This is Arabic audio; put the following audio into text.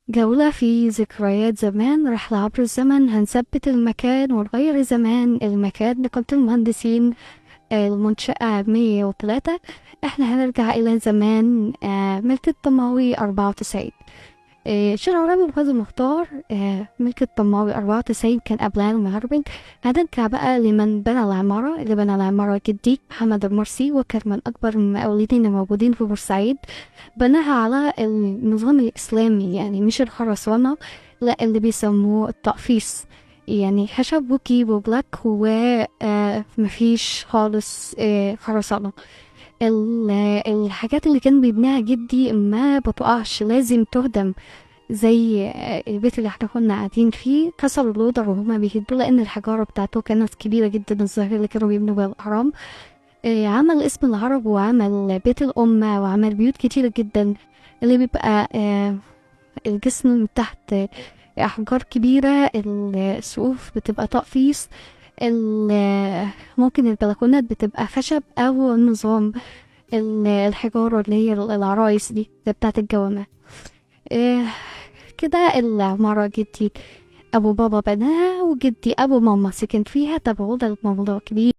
جولة في ذكريات زمان، رحلة عبر الزمن. هنثبت المكان ونغير زمان المكان لقبة المهندسين. المنشأة 103. احنا هنرجع إلى زمان ملك الطماوي 94. شارع رامي الغاز المختار. ملك الطماوي 94 كان قبلها المهربن. هنرجع بقى لمن بنى العمارة. اللي بنى العمارة جدي محمد المرسي، وكان من أكبر المقاولين الموجودين في بورسعيد. بناها على النظام الإسلامي، يعني مش الخرسانة، لا، اللي بيسموه التقفيص. يعني خشب وكيب وبلاك، ومفيش خالص خرسانة. الحاجات اللي كان بيبنيها جدي ما بتقعش، لازم تهدم. زي البيت اللي احنا كنا قاعدين فيه، كسروا اللودر وهما بيهدوا لأن الحجارة بتاعته كانت كبيرة جدا، الظاهر اللي كانوا بيبنوا بيها الأهرام. عمل اسم العرب، وعمل بيت الأمة، وعمل بيوت كتيرة جدا اللي بيبقى الجسم من تحت أحجار كبيرة. السقوف بتبقى تقفيص. ممكن البلكونات بتبقى خشب أو نظام الحجارة اللي هي العرايس دي اللي بتاعت الجوامع. إيه كده العمارة جدي أبو بابا بناها، وجدي أبو ماما سكن فيها. طب هو ده الموضوع كبير.